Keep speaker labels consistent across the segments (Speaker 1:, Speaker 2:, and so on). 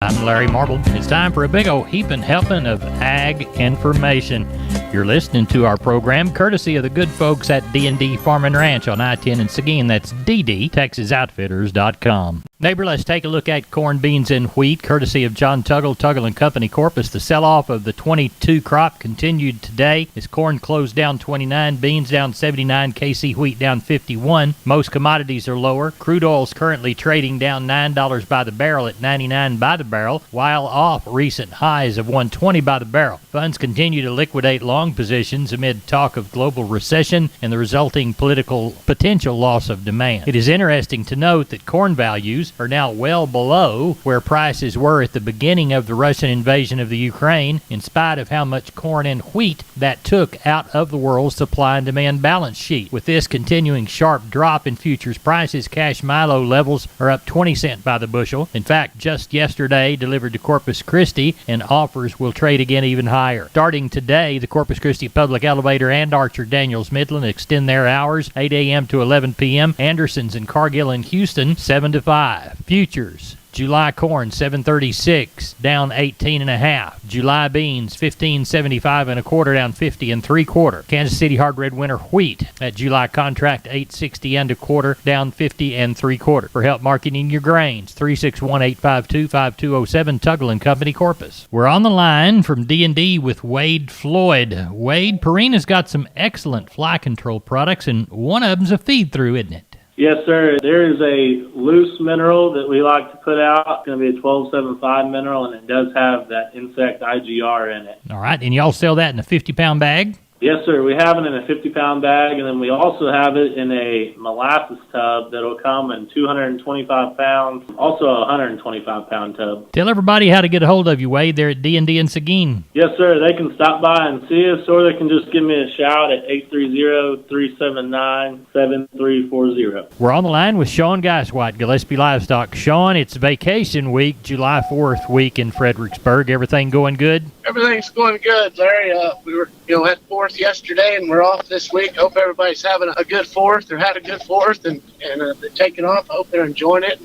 Speaker 1: I'm Larry Marble. It's time for a big old heaping helping of ag information. You're listening to our program courtesy of the good folks at D&D Farm and Ranch on I-10 in Seguin. That's ddtexasoutfitters.com. Neighbor, let's take a look at corn, beans, and wheat, courtesy of John Tuggle & Company, Corpus. The sell-off of the 22 crop continued today as corn closed down 29, beans down 79, KC wheat down 51. Most commodities are lower. Crude oil's currently trading down $9 by the barrel at 99 by the barrel, while off recent highs of 120 by the barrel. Funds continue to liquidate long positions amid talk of global recession and the resulting potential loss of demand. It is interesting to note that corn values are now well below where prices were at the beginning of the Russian invasion of the Ukraine, in spite of how much corn and wheat that took out of the world's supply and demand balance sheet. With this continuing sharp drop in futures prices, cash milo levels are up 20 cents by the bushel. In fact, just yesterday delivered to Corpus Christi, and offers will trade again even higher. Starting today, the Corpus Christi Public Elevator and Archer Daniels Midland extend their hours 8 a.m. to 11 p.m. Anderson's in Cargill and Houston 7 to 5. Futures. July corn 736 down 18.5. July beans 1575 and a quarter down 50 and 3/4. Kansas City hard red winter wheat at July contract 860 and a quarter down 50 and 3/4. For help marketing your grains, 361-852-5207, Tuggle & Company, Corpus. We're on the line from D&D with Wade Floyd. Wade, Purina's got some excellent fly control products, and one of them's a feed-through, isn't it?
Speaker 2: Yes, sir. There is a loose mineral that we like to put out. It's going to be a 1275 mineral, and it does have that insect IGR in it.
Speaker 1: All right, and y'all sell that in a 50-pound bag?
Speaker 2: Yes, sir. We have it in a 50-pound bag, and then we also have it in a molasses tub that will come in 225 pounds, also a 125-pound tub.
Speaker 1: Tell everybody how to get a hold of you, Wade, there at D&D in Seguin.
Speaker 2: Yes, sir. They can stop by and see us, or they can just give me a shout at 830-379-7340.
Speaker 1: We're on the line with Sean Geiswhite, Gillespie Livestock. Sean, it's vacation week, July 4th week in Fredericksburg. Everything going good?
Speaker 3: Everything's going good, Larry. We were, at 4th yesterday, and we're off this week. Hope everybody's having a good 4th or had a good 4th, and they're taking off. I hope they're enjoying it.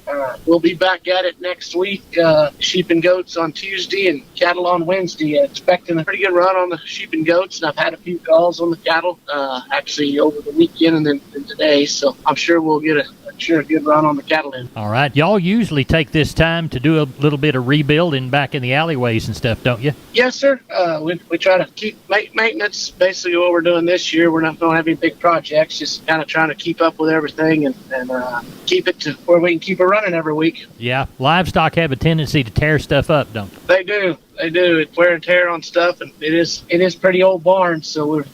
Speaker 3: We'll be back at it next week. Sheep and goats on Tuesday and cattle on Wednesday. Expecting a pretty good run on the sheep and goats, and I've had a few calls on the cattle actually over the weekend and then today, so I'm sure we'll get a good run on the cattle end.
Speaker 1: All right. Y'all usually take this time to do a little bit of rebuilding back in the alleyways and stuff, don't you?
Speaker 3: Yes, sir. We try to keep maintenance. Basically what we're doing this year, we're not going to have any big projects, just kind of trying to keep up with everything and keep it to where we can keep it running every week.
Speaker 1: Yeah. Livestock have a tendency to tear stuff up, don't they?
Speaker 3: They do. It's wear and tear on stuff, and it is pretty old barns, so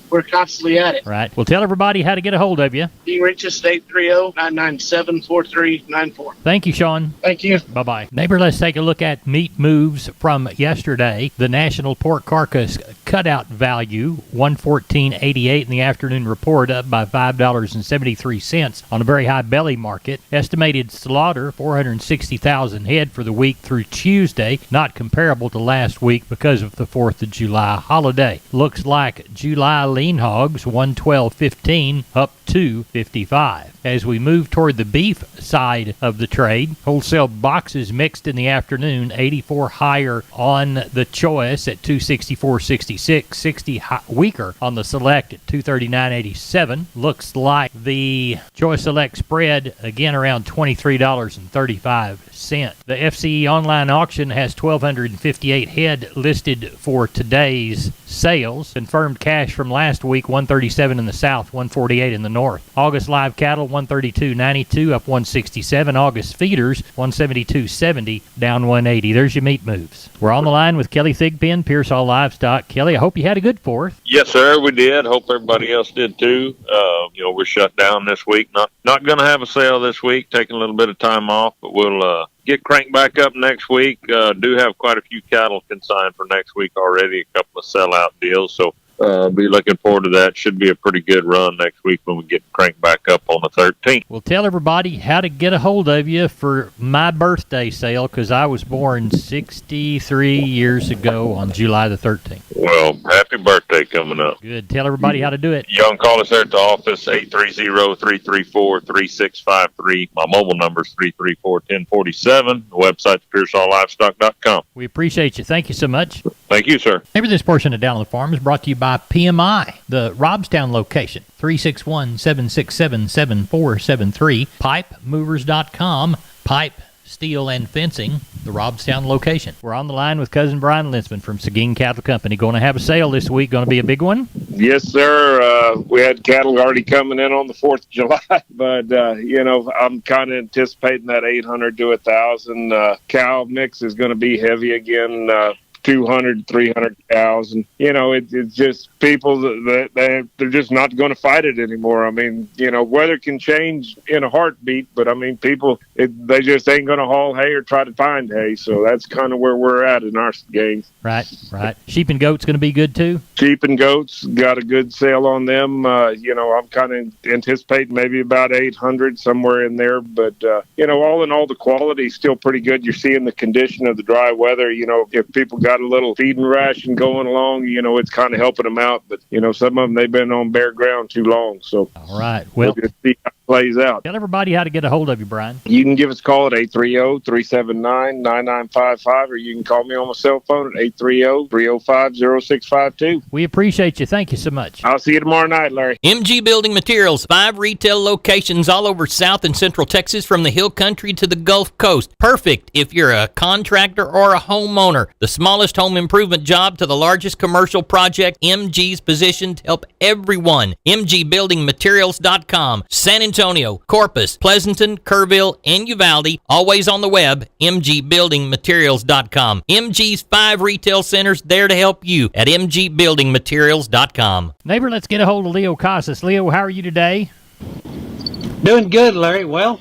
Speaker 3: we're constantly at it.
Speaker 1: Right. Well, tell everybody how to get a hold of you.
Speaker 3: You can reach us at 830-997-4394.
Speaker 1: Thank you, Sean.
Speaker 3: Thank you.
Speaker 1: Bye-bye. Neighbor, let's take a look at meat moves from yesterday. The National Pork Carcass Cutout Value, $114.88 in the afternoon report, up by $5.73 on a very high belly market. Estimated slaughter, 460,000 head for the week through Tuesday, not comparable to last week because of the 4th of July holiday. Looks like July lean hogs, 112.15, up to 55. As we move toward the beef side of the trade, wholesale boxes mixed in the afternoon, 84 higher on the choice at 264.66, 60 weaker on the select at 239.87. Looks like the choice select spread again around $23.35. The FCE online auction has 1,258 head listed for today's sales. Confirmed cash from last week, 137 in the south, 148 in the north. August live cattle, 132.92, up 167. August feeders, 172.70, down 180. There's your meat moves. We're on the line with Kelly Thigpen, Pearsall Livestock. Kelly, I hope you had a good 4th.
Speaker 4: Yes, sir, we did. Hope everybody else did too. We're shut down this week. Not going to have a sale this week. Taking a little bit of time off, but we'll get cranked back up next week. Do have quite a few cattle consigned for next week already. A couple of sellout deals. So be looking forward to that. Should be a pretty good run next week when we get cranked back up on the 13th.
Speaker 1: Well, tell everybody how to get a hold of you for my birthday sale, because I was born 63 years ago on July the 13th.
Speaker 4: Well, happy birthday coming up.
Speaker 1: Good. Tell everybody how to do it.
Speaker 4: You can call us there at the office, 830-334-3653. My mobile number is 334-1047. The website's PearsallLivestock.com.
Speaker 1: We appreciate you. Thank you so much.
Speaker 4: Thank you, sir.
Speaker 1: Maybe this portion of Down on the Farm is brought to you by PMI, the Robstown location, 361-767-7473, pipemovers.com, pipe, steel, and fencing, the Robstown location. We're on the line with Cousin Brian Linsman from Seguin Cattle Company. Going to have a sale this week. Going to be a big one?
Speaker 5: Yes, sir. We had cattle already coming in on the 4th of July, but, I'm kind of anticipating that 800 to 1,000 cow mix is going to be heavy again. 200, 300 cows, and it's just people that they're just not going to fight it anymore. I mean, weather can change in a heartbeat, but I mean, people they just ain't going to haul hay or try to find hay. So that's kind of where we're at in our game.
Speaker 1: Right. Sheep and goats going to be good too.
Speaker 5: Sheep and goats, got a good sale on them. I'm kind of anticipating maybe about 800 somewhere in there, but all in all, the quality is still pretty good. You're seeing the condition of the dry weather. If people got a little feeding ration going along, it's kind of helping them out, but some of them, they've been on bare ground too long. So
Speaker 1: all right, well,
Speaker 5: we'll just see how it plays out.
Speaker 1: Tell everybody how to get a hold of you, Brian.
Speaker 5: You can give us a call at 830-379-9955, or you can call me on my cell phone at 830-305-0652.
Speaker 1: We appreciate you. Thank you so much.
Speaker 5: I'll see you tomorrow night, Larry.
Speaker 6: MG Building Materials, 5 retail locations all over South and Central Texas, from the Hill Country to the Gulf Coast. Perfect if you're a contractor or a homeowner. The smallest home improvement job to the largest commercial project, MG's positioned to help everyone. MGBuildingMaterials.com. San Antonio, Corpus, Pleasanton, Kerrville, and Uvalde. Always on the web, MGBuildingMaterials.com. MG's 5 retail centers there to help you at MGBuildingMaterials.com.
Speaker 1: Neighbor, let's get a hold of Leo Casas. Leo, how are you today?
Speaker 7: Doing good, Larry. Well,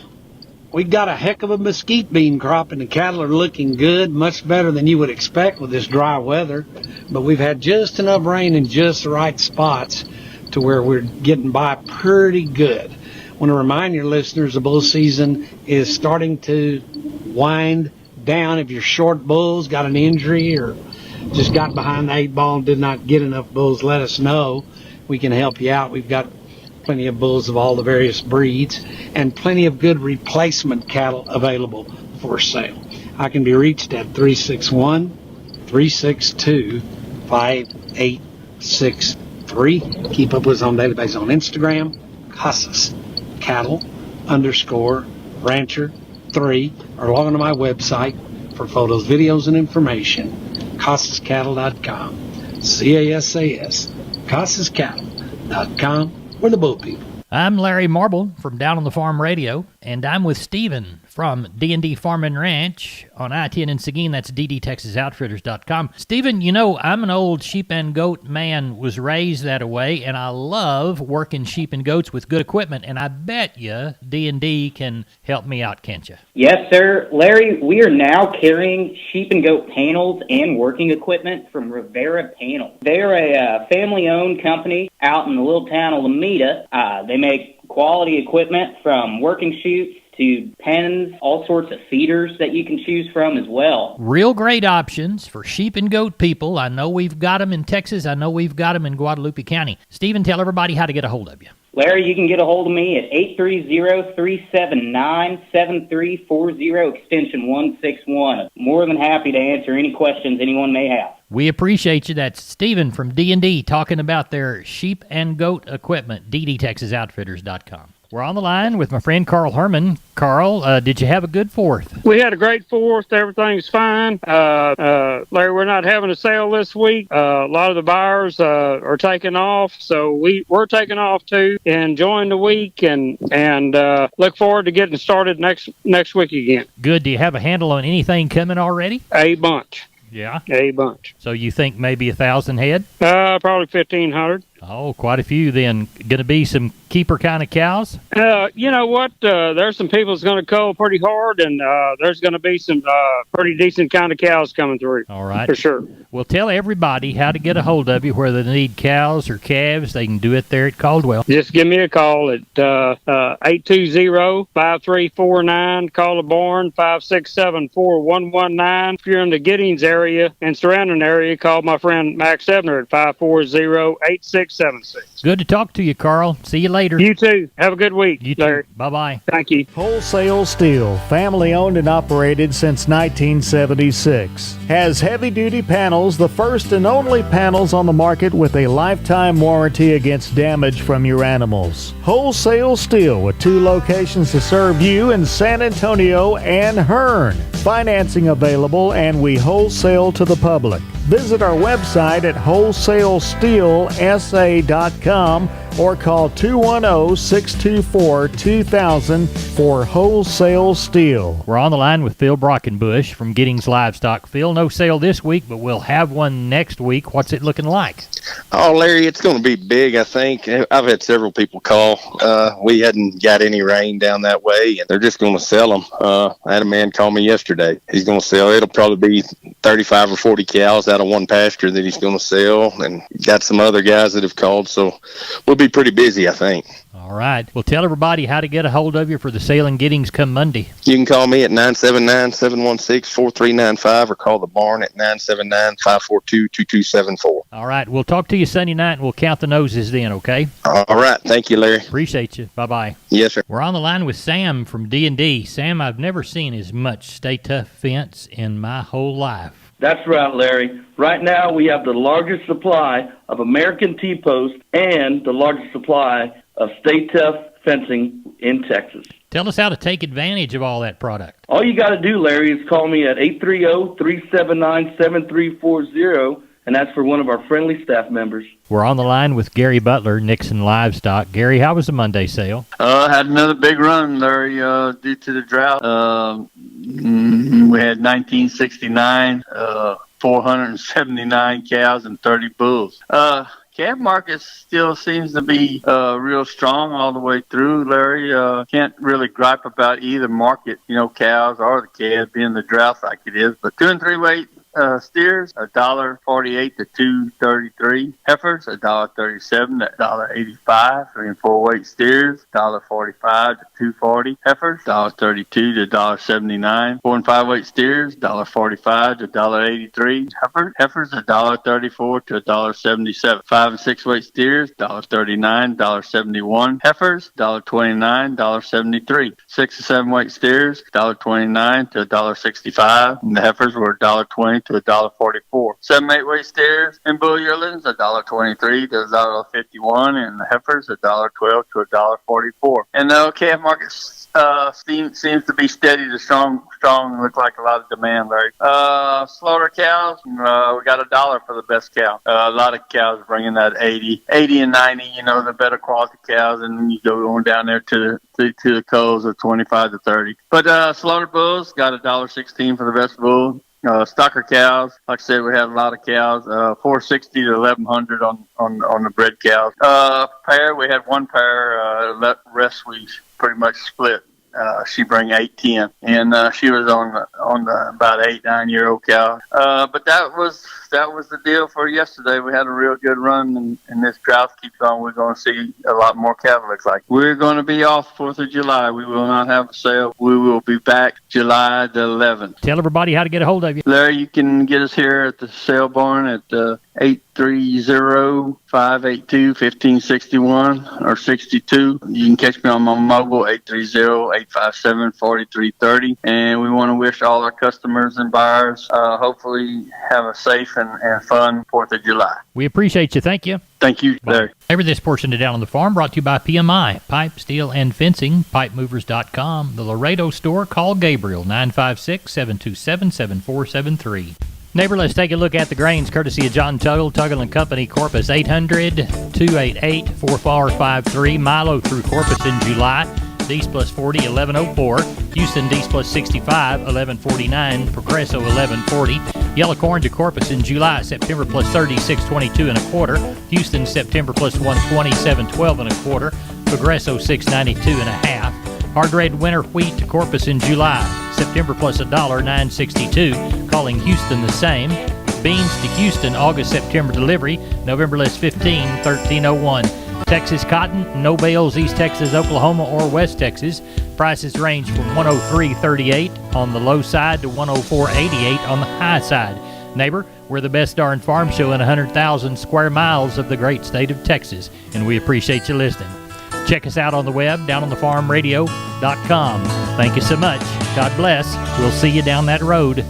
Speaker 7: we got a heck of a mesquite bean crop, and the cattle are looking good, much better than you would expect with this dry weather. But we've had just enough rain in just the right spots to where we're getting by pretty good. I want to remind your listeners the bull season is starting to wind down. If you're short bulls, got an injury, or just got behind the 8 ball and did not get enough bulls, let us know. We can help you out. We've got plenty of bulls of all the various breeds and plenty of good replacement cattle available for sale. I can be reached at 361-362-5863. Keep up with us on daily basis on Instagram, Casas Cattle _Rancher 3, or log on to my website for photos, videos, and information, CasasCattle.com. CASAS, CasasCattle.com. We're the bull people.
Speaker 1: I'm Larry Marble from Down on the Farm Radio, and I'm with Stephen from D&D Farm and Ranch on I-10 in Seguin. That's ddtexasoutfitters.com. Stephen, I'm an old sheep and goat man, was raised that way, and I love working sheep and goats with good equipment, and I bet you D&D can help me out, can't you?
Speaker 8: Yes, sir. Larry, we are now carrying sheep and goat panels and working equipment from Rivera Panel. They're a family-owned company out in the little town of Lomita. They make quality equipment from working chutes to pens, all sorts of feeders that you can choose from as well.
Speaker 1: Real great options for sheep and goat people. I know we've got them in Texas. I know we've got them in Guadalupe County. Stephen, tell everybody how to get a hold of you.
Speaker 8: Larry, you can get a hold of me at 830-379-7340, extension 161. I'm more than happy to answer any questions anyone may have.
Speaker 1: We appreciate you. That's Stephen from D&D talking about their sheep and goat equipment, ddtexasoutfitters.com. We're on the line with my friend Carl Herman. Carl, did you have a good 4th?
Speaker 9: We had a great 4th. Everything's fine. Larry, we're not having a sale this week. A lot of the buyers are taking off, so we're taking off too. Enjoying the week and look forward to getting started next week again.
Speaker 1: Good. Do you have a handle on anything coming already?
Speaker 9: A bunch.
Speaker 1: Yeah?
Speaker 9: A bunch.
Speaker 1: So you think maybe 1,000 head?
Speaker 9: Probably 1,500.
Speaker 1: Oh, quite a few then. Going to be some keeper kind of cows?
Speaker 9: You know what? There's some people that's going to cull pretty hard, and there's going to be some pretty decent kind of cows coming through.
Speaker 1: All right.
Speaker 9: For sure.
Speaker 1: Well, tell everybody how to get a hold of you, whether they need cows or calves. They can do it there at Caldwell.
Speaker 9: Just give me a call at 820-5349. Call the barn, 567-4119. If you're in the Giddings area and surrounding area, call my friend Max Ebner at 540-8676.
Speaker 1: Good to talk to you, Carl. See you later.
Speaker 9: You too. Have a good week,
Speaker 1: You
Speaker 9: Larry.
Speaker 1: too. Bye-bye.
Speaker 9: Thank you.
Speaker 10: Wholesale Steel, family owned and operated since 1976. Has heavy-duty panels, the first and only panels on the market with a lifetime warranty against damage from your animals. Wholesale Steel with 2 locations to serve you in San Antonio and Hearn. Financing available, and we wholesale to the public. Visit our website at wholesalesteelsa.com or call 210-624-2000 for Wholesale Steel.
Speaker 1: We're on the line with Phil Brockenbush from Giddings Livestock. Phil, no sale this week, but we'll have one next week. What's it looking like?
Speaker 11: Oh, Larry, it's going to be big, I think. I've had several people call. We hadn't got any rain down that way, and they're just going to sell them. I had a man call me yesterday. He's going to sell. It'll probably be 35 or 40 cows out of one pasture that he's going to sell, and got some other guys that have called, so we'll be pretty busy, I think.
Speaker 1: All right. Well, tell everybody how to get a hold of you for the sale in Giddings come Monday.
Speaker 11: You can call me at 979-716-4395 or call the barn at 979-542-2274.
Speaker 1: All right. We'll talk to you Sunday night, and we'll count the noses then, okay?
Speaker 11: All right. Thank you, Larry.
Speaker 1: Appreciate you. Bye-bye.
Speaker 11: Yes, sir.
Speaker 1: We're on the line with Sam from D&D. Sam, I've never seen as much Stay Tough fence in my whole life.
Speaker 12: That's right, Larry. Right now, we have the largest supply of American T-post and the largest supply of Stay Tough fencing in Texas.
Speaker 1: Tell us how to take advantage of all that product.
Speaker 12: All you got to do, Larry, is call me at 830-379-7340, and that's for one of our friendly staff members.
Speaker 1: We're on the line with Gary Butler, Nixon Livestock. Gary, how was the Monday sale?
Speaker 13: Had another big run, Larry, due to the drought. We had 1969, 479 cows and 30 bulls. Calf market still seems to be real strong all the way through, Larry. Can't really gripe about either market, cows or the calves being the drought like it is. But 2 and 3 weight steers, $1.48 to $2.33. Heifers, $1.37 to $1.85. 3 and 4 weight steers, $1.45 to $2.40. Heifers, $1.32 to $1.79. 4 and 5 weight steers, $1.45 to $1.83. Heifers, $1.34 to $1.77. 5 and 6 weight steers, $1.39, $1.71. Heifers, $1.29, $1.73. 6 and 7 weight steers, $1.29 to $1.65. And the heifers were $1.20 to $1.44. 7 8 weight steers and bull yearlings, $1.23 to $1.51, and the heifers $1.12 to $1.44. And the calf market seems to be steady to strong. Look like a lot of demand, Larry. Slaughter cows, we got $1 for the best cow. A lot of cows bringing that 80 and 90. The better quality cows, and then you go on down there to the culls of 25 to 30. But slaughter bulls got $1.16 for the best bull. Stocker cows, like I said, we had a lot of cows. 460 to 1100 on the bred cows. Pair, we had one pair. Rest we pretty much split. She bring 810, and she was on the about 8-9-year-old cow. But that was the deal for yesterday. We had a real good run, and this drought keeps on. We're going to see a lot more cattle. Looks like we're going to be off 4th of July. We will not have a sale. We will be back July the 11th.
Speaker 1: Tell everybody how to get a hold of you.
Speaker 13: Larry, you can get us here at the sale barn at 830-582-1561 or 62. You can catch me on my mobile 830-857-4330. And we want to wish all our customers and buyers hopefully have a safe and fun 4th of July.
Speaker 1: We appreciate you. Thank you.
Speaker 13: Thank you, Larry.
Speaker 1: Over this portion of Down on the Farm brought to you by PMI, Pipe, Steel, and Fencing, PipeMovers.com. The Laredo store, call Gabriel, 956-727-7473. Neighbor, let's take a look at the grains courtesy of John Tuggle & Company, Corpus 800-288-4453. Milo through Corpus in July. East plus 40, 1104. Houston East plus 65, 1149. Progresso, 1140. Yellow corn to Corpus in July, September plus 30, 622 and a quarter. Houston, September plus 120, 712 and a quarter. Progresso, 692 and a half. Hard red winter wheat to Corpus in July, September plus $1, 962. Calling Houston the same. Beans to Houston, August, September delivery, November less 15, 1301. Texas cotton, no bales, East Texas, Oklahoma, or West Texas. Prices range from 103.38 on the low side to 104.88 on the high side. Neighbor, we're the best darn farm show in 100,000 square miles of the great state of Texas, and we appreciate you listening. Check us out on the web, downonthefarmradio.com. Thank you so much. God bless. We'll see you down that road.